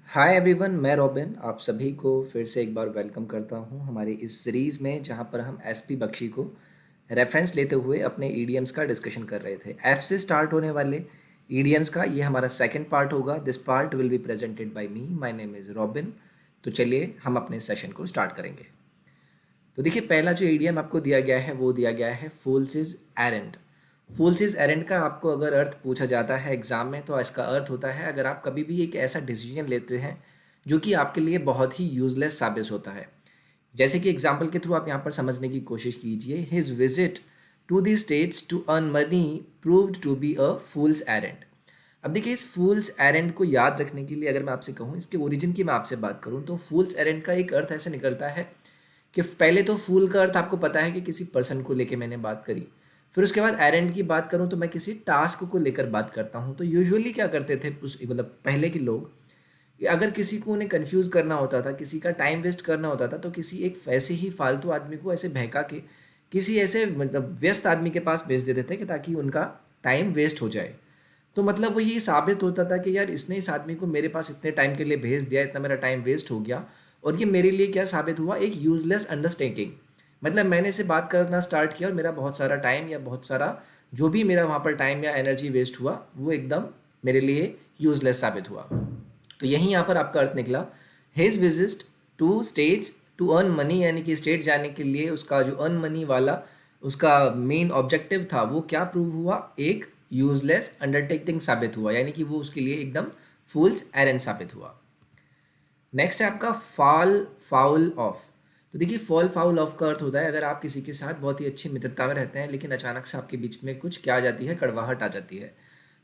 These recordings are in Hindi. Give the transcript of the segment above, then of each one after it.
हाय एवरीवन, मैं रॉबिन आप सभी को फिर से एक बार वेलकम करता हूं हमारी इस सीरीज़ में जहां पर हम एसपी बख्शी को रेफरेंस लेते हुए अपने ईडीएम्स का डिस्कशन कर रहे थे। एफ से स्टार्ट होने वाले ईडीएम्स का ये हमारा सेकंड पार्ट होगा। This part will be presented by me, my name is robin. तो चलिए हम अपने सेशन को स्टार्ट करेंगे। तो देखिए, पहला जो ईडीएम आपको दिया गया है वो दिया गया है fools is errand. Fools is errand का आपको अगर अर्थ पूछा जाता है एग्जाम में तो इसका अर्थ होता है अगर आप कभी भी एक ऐसा डिसीजन लेते हैं जो कि आपके लिए बहुत ही यूजलेस साबित होता है। जैसे कि एग्जाम्पल के थ्रू आप यहाँ पर समझने की कोशिश कीजिए। His visit to the States to earn money proved to be a fool's errand. अब देखिए, इस फूल्स एरेंड को याद रखने के लिए अगर मैं आपसे कहूँ, इसके ओरिजिन की मैं आपसे बात करूँ, तो फूल्स एरेंड का एक अर्थ ऐसे निकलता है कि पहले तो फूल का अर्थ आपको पता है कि किसी पर्सन को लेके मैंने बात करी। फिर उसके बाद एरेंड की बात करूं तो मैं किसी टास्क को लेकर बात करता हूं। तो यूजुअली क्या करते थे उस मतलब पहले के लोग, कि अगर किसी को उन्हें कंफ्यूज करना होता था, किसी का टाइम वेस्ट करना होता था, तो किसी एक ऐसे ही फालतू आदमी को ऐसे बहका के किसी ऐसे मतलब व्यस्त आदमी के पास भेज देते थे कि ताकि उनका टाइम वेस्ट हो जाए। तो मतलब वो ये साबित होता था कि यार इसने इस आदमी को मेरे पास इतने टाइम के लिए भेज दिया, इतना मेरा टाइम वेस्ट हो गया। और ये मेरे लिए क्या साबित हुआ, एक यूजलेस अंडरस्टैंडिंग। मतलब मैंने इसे बात करना स्टार्ट किया और मेरा बहुत सारा टाइम या बहुत सारा जो भी मेरा वहाँ पर टाइम या एनर्जी वेस्ट हुआ वो एकदम मेरे लिए यूजलेस साबित हुआ। तो यही यहाँ पर आपका अर्थ निकला। His visit to States to earn money, यानी कि स्टेट जाने के लिए उसका जो अर्न मनी वाला उसका मेन ऑब्जेक्टिव था वो क्या प्रूव हुआ, एक यूजलेस अंडरटेकिंग साबित हुआ, यानी कि वो उसके लिए एकदम फूल्स एरेंड साबित हुआ। नेक्स्ट है आपका फॉल फाउल ऑफ। तो देखिए, फॉल फाउल ऑफ का अर्थ होता है अगर आप किसी के साथ बहुत ही अच्छी मित्रता में रहते हैं लेकिन अचानक से आपके बीच में कुछ क्या आ जाती है, कड़वाहट आ जाती है।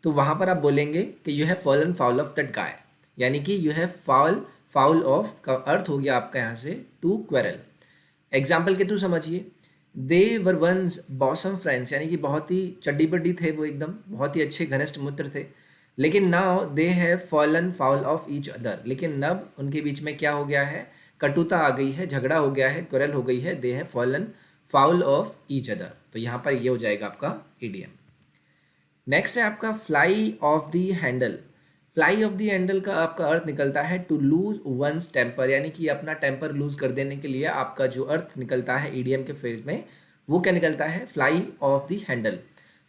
तो वहां पर आप बोलेंगे कि you have fallen foul of that guy, यानी कि you have fall foul of का अर्थ हो गया आपका यहाँ से टू क्वेरल। एग्जाम्पल के थ्रू समझिए। दे वर वंस बॉसम फ्रेंड्स, यानी कि बहुत ही चड्डी बड्डी थे वो, एकदम बहुत ही अच्छे घनिष्ठ मित्र थे। लेकिन now they have fallen foul of each other, लेकिन नब उनके बीच में क्या हो गया है, कटुता आ गई है, झगड़ा हो गया है, क्वेरल हो गई है। They have fallen foul of each other. तो यहाँ पर ये हो जाएगा आपका इडियम। नेक्स्ट है आपका fly of the handle. Fly of the handle का आपका अर्थ निकलता है टू लूज वंस टेम्पर, यानी कि अपना टेम्पर लूज कर देने के लिए आपका जो अर्थ निकलता है ईडीएम के फेज में वो क्या निकलता है, fly of the handle.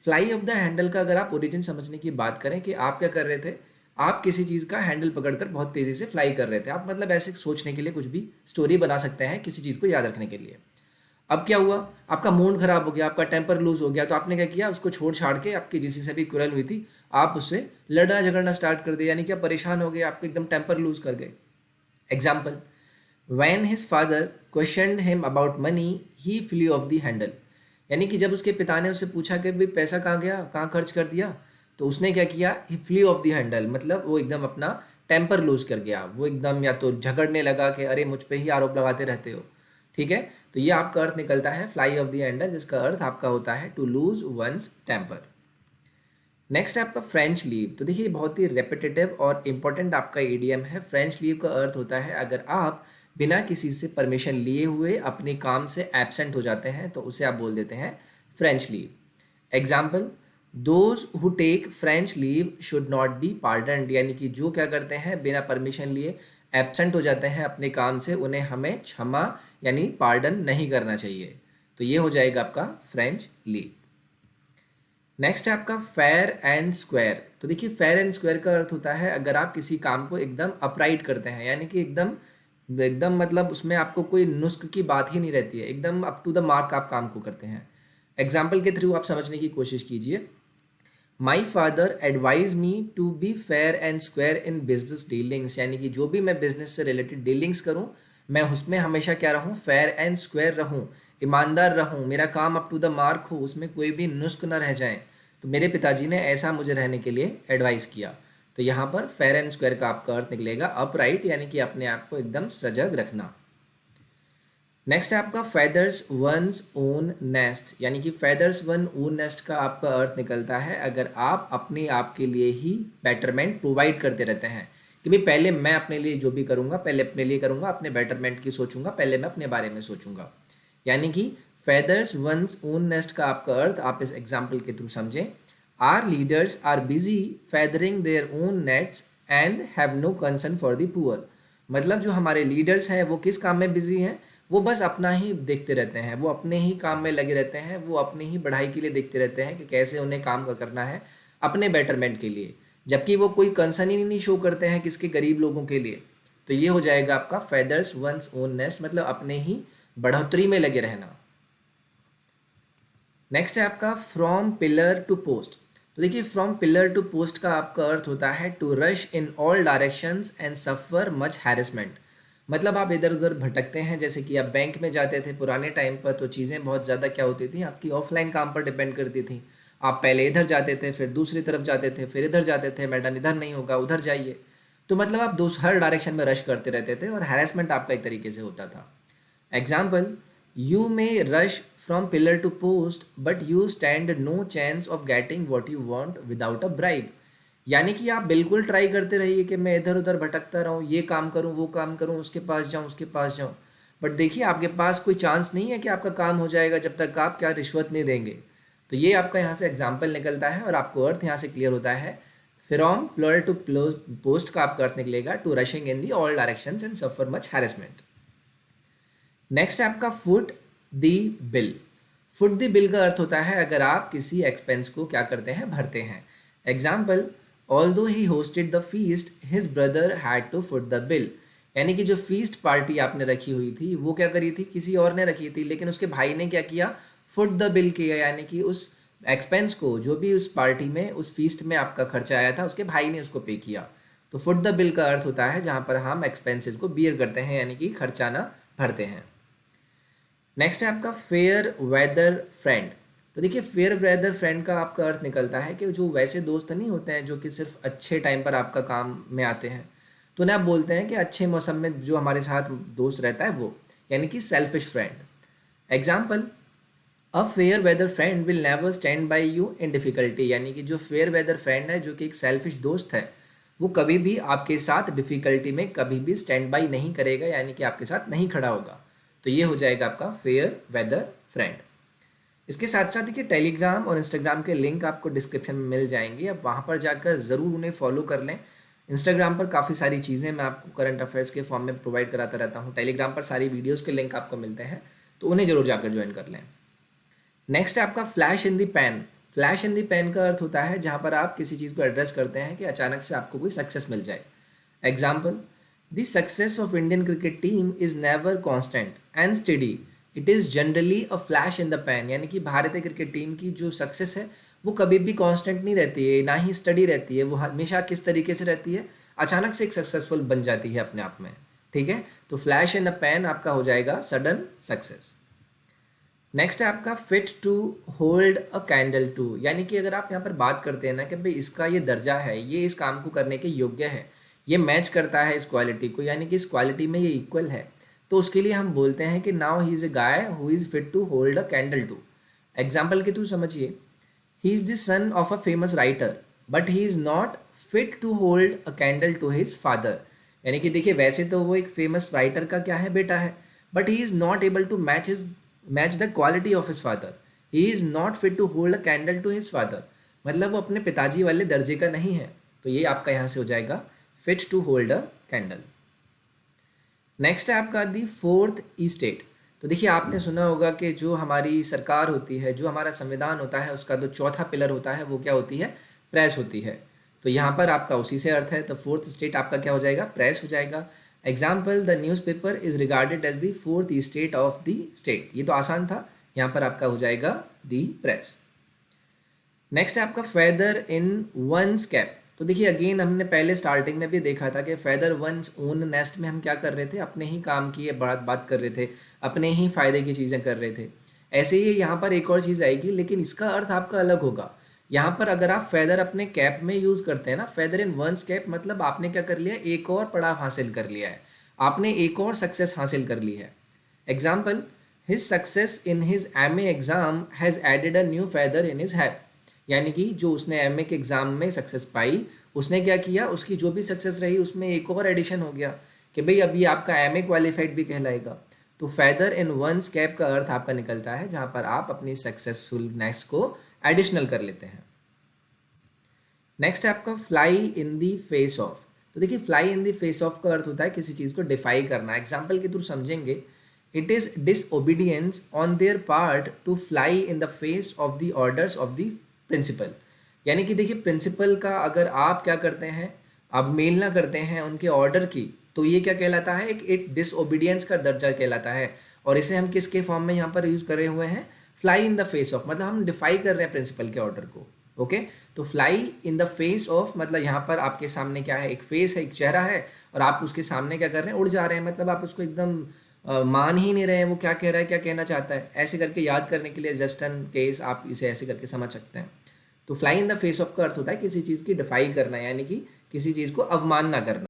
Fly of the handle का अगर आप ओरिजिन समझने की बात करें कि आप क्या कर रहे थे, आप किसी चीज़ का हैंडल पकड़कर बहुत तेज़ी से फ्लाई कर रहे थे। आप मतलब ऐसे सोचने के लिए कुछ भी स्टोरी बना सकते हैं किसी चीज़ को याद रखने के लिए। अब क्या हुआ, आपका मूड खराब हो गया, आपका टेम्पर लूज हो गया, तो आपने क्या किया, उसको छोड़ छाड़ के आपकी जिसी से भी कुरल हुई थी आप उससे लड़ना झगड़ना स्टार्ट कर दिया, यानी कि आप परेशान हो गए, आपको एकदम टेम्पर लूज कर गए। Example, when his father question him about money he flew off the handle, यानी कि जब उसके पिता ने उससे पूछा कि भाई पैसा कहाँ गया, कहाँ खर्च कर दिया, तो उसने क्या किया, ही फ्ली ऑफ द हैंडल, मतलब वो एकदम अपना टेम्पर लूज कर गया। वो एकदम या तो झगड़ने लगा कि अरे मुझ पे ही आरोप लगाते रहते हो। ठीक है, तो ये आपका अर्थ निकलता है फ्लाई ऑफ द हैंडल, जिसका अर्थ आपका होता है to lose one's temper. Next है आपका फ्रेंच लीव। तो देखिए, बहुत ही रेपिटेटिव और इम्पोर्टेंट आपका ईडीएम है। फ्रेंच लीव का अर्थ होता है अगर आप बिना किसी से परमिशन लिए हुए अपने काम से एब्सेंट हो जाते हैं तो उसे आप बोल देते हैं French leave. Example, those who take French leave should not be pardoned, यानी कि जो क्या करते हैं बिना परमिशन लिए एब्सेंट हो जाते हैं अपने काम से, उन्हें हमें क्षमा यानी पार्डन नहीं करना चाहिए। तो ये हो जाएगा आपका फ्रेंच लीव। नेक्स्ट है आपका फेयर एंड स्क्वायर। तो देखिए, फेयर एंड स्क्वायर का अर्थ होता है अगर आप किसी काम को एकदम अपराइट करते हैं, यानी कि एकदम एकदम मतलब उसमें आपको कोई नुस्ख की बात ही नहीं रहती है, एकदम अप टू द मार्क आप काम को करते हैं। एग्जाम्पल के थ्रू आप समझने की कोशिश कीजिए। My father advise me to be fair and square in business dealings, यानी कि जो भी मैं बिजनेस से रिलेटेड डीलिंग्स करूं मैं उसमें हमेशा क्या रहूं, फेयर एंड स्क्वायर रहूं, ईमानदार रहूं, मेरा काम अप टू द मार्क हो, उसमें कोई भी नुस्ख ना रह जाए। तो मेरे पिताजी ने ऐसा मुझे रहने के लिए एडवाइस किया। तो यहाँ पर फेयर एंड स्क्वायर का आपका अर्थ निकलेगा अपराइट, यानी कि अपने आप को एकदम सजग रखना। नेक्स्ट है आपका फेदर्स वंस ओन नेस्ट, यानी कि फेदर्स वन ओन नेस्ट का आपका अर्थ निकलता है अगर आप अपने आप के लिए ही बेटरमेंट प्रोवाइड करते रहते हैं कि भाई पहले मैं अपने लिए जो भी करूँगा पहले अपने लिए करूँगा, अपने बेटरमेंट की सोचूंगा, पहले मैं अपने बारे में सोचूंगा। यानी कि फेदर्स वंस ओन नेस्ट का आपका अर्थ आप इस एग्जाम्पल के थ्रू समझें। Our leaders are busy feathering their own nests and have no concern for the poor. मतलब जो हमारे लीडर्स हैं वो किस काम में बिजी हैं, वो बस अपना ही देखते रहते हैं, वो अपने ही काम में लगे रहते हैं, वो अपनी ही बढ़ाई के लिए देखते रहते हैं कि कैसे उन्हें काम का करना है अपने बेटरमेंट के लिए, जबकि वो कोई कंसर्न ही नहीं शो करते हैं किसके, गरीब लोगों के लिए। तो ये हो जाएगा आपका फेदर्स वंस ओन नेस्ट, मतलब अपने ही बढ़ोतरी में लगे रहना। नेक्स्ट है आपका फ्रॉम पिलर टू पोस्ट। तो देखिए फ्रॉम पिलर टू पोस्ट का आपका अर्थ होता है to rush in all directions and suffer much harassment. मतलब आप इधर उधर भटकते हैं, जैसे कि आप बैंक में जाते थे पुराने टाइम पर, तो चीज़ें बहुत ज़्यादा क्या होती थी, आपकी ऑफलाइन काम पर डिपेंड करती थी। आप पहले इधर जाते थे, फिर दूसरी तरफ जाते थे, फिर इधर जाते थे, मैडम इधर नहीं होगा उधर जाइए। तो मतलब आप हर डायरेक्शन में रश करते रहते थे और हैरेसमेंट आपका एक तरीके से होता था। Example, you may rush from pillar to post but you stand no chance of getting what you want without a bribe. यानी कि आप बिल्कुल ट्राई करते रहिए कि मैं इधर उधर भटकता रहूँ, ये काम करूँ वो काम करूँ, उसके पास जाऊँ उसके पास जाऊँ, बट देखिए आपके पास कोई चांस नहीं है कि आपका काम हो जाएगा जब तक आप क्या रिश्वत नहीं देंगे। तो ये आपका यहाँ से एग्जाम्पल निकलता है और आपको अर्थ यहाँ से क्लियर होता है। फ्रॉम प्लर टू पोस्ट का आपका अर्थ निकलेगा to rushing in the all directions and suffer much harassment. Next है आपका foot the bill. Foot the bill का अर्थ होता है अगर आप किसी एक्सपेंस को क्या करते हैं, भरते हैं। Example, although he hosted the feast his brother had to foot the bill. यानी कि जो फीस्ट पार्टी आपने रखी हुई थी वो क्या करी थी, किसी और ने रखी थी, लेकिन उसके भाई ने क्या किया, फुट द बिल किया, यानी कि उस एक्सपेंस को जो भी उस पार्टी में उस फीस्ट में आपका खर्चा आया था उसके भाई ने उसको पे किया। तो फुट द बिल का अर्थ होता है जहाँ पर हम एक्सपेंसेस को बियर करते हैं, यानी कि खर्चाना भरते हैं। नेक्स्ट है आपका फेयर वेदर फ्रेंड। तो देखिए फेयर वेदर फ्रेंड का आपका अर्थ निकलता है कि जो वैसे दोस्त नहीं होते हैं जो कि सिर्फ अच्छे टाइम पर आपका काम में आते हैं, तो उन्हें आप बोलते हैं कि अच्छे मौसम में जो हमारे साथ दोस्त रहता है वो, यानी कि selfish friend. Example, a fair weather friend will never stand by you in difficulty. यानी कि जो फेयर वेदर फ्रेंड है, जो कि एक सेल्फिश दोस्त है, वो कभी भी आपके साथ डिफ़िकल्टी में कभी भी स्टैंड बाई नहीं करेगा, यानी कि आपके साथ नहीं खड़ा होगा। तो ये हो जाएगा आपका फेयर वेदर फ्रेंड। इसके साथ साथ देखिए टेलीग्राम और इंस्टाग्राम के लिंक आपको डिस्क्रिप्शन में मिल जाएंगे, अब वहाँ पर जाकर ज़रूर उन्हें फॉलो कर लें। इंस्टाग्राम पर काफ़ी सारी चीज़ें मैं आपको करंट अफेयर्स के फॉर्म में प्रोवाइड कराता रहता हूँ, टेलीग्राम पर सारी वीडियोज़ के लिंक आपको मिलते हैं, तो उन्हें ज़रूर जाकर ज्वाइन कर लें। नेक्स्ट है आपका फ्लैश इन दी पैन। फ्लैश इन दी पैन का अर्थ होता है जहाँ पर आप किसी चीज़ को एड्रेस करते हैं कि अचानक से आपको कोई सक्सेस मिल जाए। Example, the success of Indian cricket team is never constant and steady, it is generally a flash in the pan. यानी कि भारतीय क्रिकेट टीम की जो सक्सेस है वो कभी भी कांस्टेंट नहीं रहती है, ना ही स्टडी रहती है, वो हमेशा किस तरीके से रहती है, अचानक से एक सक्सेसफुल बन जाती है अपने आप में। ठीक है, तो फ्लैश इन अ पैन आपका हो जाएगा सडन सक्सेस। नेक्स्ट है आपका fit to hold a candle to. यानी कि अगर आप यहाँ पर बात करते हैं ना कि भाई इसका ये दर्जा है, ये इस काम को करने के योग्य है, ये मैच करता है इस क्वालिटी को, यानी कि इस क्वालिटी में ये इक्वल है, तो उसके लिए हम बोलते हैं कि now he is a guy who is fit to hold a candle to. Example के थ्रू समझिए, he is the son of a famous writer but he is not fit to hold a candle to his father. यानी कि देखिए वैसे तो वो एक फेमस राइटर का क्या है, बेटा है, but he is not able to match the quality of his father. He is not fit to hold a candle to his father, मतलब वो अपने पिताजी वाले दर्जे का नहीं है। तो ये आपका यहाँ से हो जाएगा fit to hold a candle. Next है आपका दी फोर्थ ईस्टेट। तो देखिए आपने सुना होगा कि जो हमारी सरकार होती है, जो हमारा संविधान होता है, उसका जो चौथा पिलर होता है वो क्या होती है, प्रेस होती है। तो यहाँ पर आपका उसी से अर्थ है, तो फोर्थ स्टेट आपका क्या हो जाएगा, प्रेस हो जाएगा। Example, the newspaper is regarded as the fourth estate of the state. ये तो आसान था, यहाँ पर आपका हो जाएगा दी प्रेस। नेक्स्ट है आपका फेदर इन वंस कैप। तो देखिए अगेन हमने पहले स्टार्टिंग में भी देखा था कि फेदर वंस ओन नेस्ट में हम क्या कर रहे थे, अपने ही काम की बात कर रहे थे, अपने ही फायदे की चीज़ें कर रहे थे। ऐसे ही यहाँ पर एक और चीज़ आएगी, लेकिन इसका अर्थ आपका अलग होगा। यहाँ पर अगर आप फेदर अपने कैप में यूज़ करते हैं ना, फेदर इन वंस कैप, मतलब आपने क्या कर लिया, एक और पड़ाव हासिल कर लिया है, आपने एक और सक्सेस हासिल कर ली है। Example, his success in his MA exam has added a new feather in his cap. यानी कि जो उसने MA के एग्ज़ाम में सक्सेस पाई, उसने क्या किया, उसकी जो भी सक्सेस रही उसमें एक और एडिशन हो गया कि भाई अभी आपका MA क्वालिफाइड भी कहलाएगा। तो फेदर इन वंस कैप का अर्थ आपका निकलता है जहाँ पर आप अपनी सक्सेसफुलनेस को एडिशनल कर लेते हैं। नेक्स्ट है आपका fly in the face of. तो देखिए fly in the face of का अर्थ होता है किसी चीज़ को डिफाई करना। एग्जाम्पल के थ्रू समझेंगे, it is disobedience on their part to fly in the face of the orders of the principal. यानी कि देखिए प्रिंसिपल का अगर आप क्या करते हैं, आप मेल ना करते हैं उनके ऑर्डर की, तो ये क्या कहलाता है, एक डिसओबीडियंस का दर्जा कहलाता है। और इसे हम किसके फॉर्म में यहाँ पर यूज़ करे हुए हैं, fly in the face of, मतलब हम डिफाई कर रहे हैं प्रिंसिपल के ऑर्डर को। ओके, तो fly in the face of मतलब यहाँ पर आपके सामने क्या है, एक फेस है, एक चेहरा है, और आप उसके सामने क्या कर रहे हैं, उड़ जा रहे हैं, मतलब आप उसको एकदम मान ही नहीं रहे हैं वो क्या कह रहा है, क्या कहना चाहता है। ऐसे करके याद करने के लिए जस्ट एन केस आप इसे ऐसे करके समझ सकते हैं। तो fly in the face of का अर्थ होता है किसी चीज़ की डिफाई करना, यानी कि किसी चीज़ को अवमानना करना।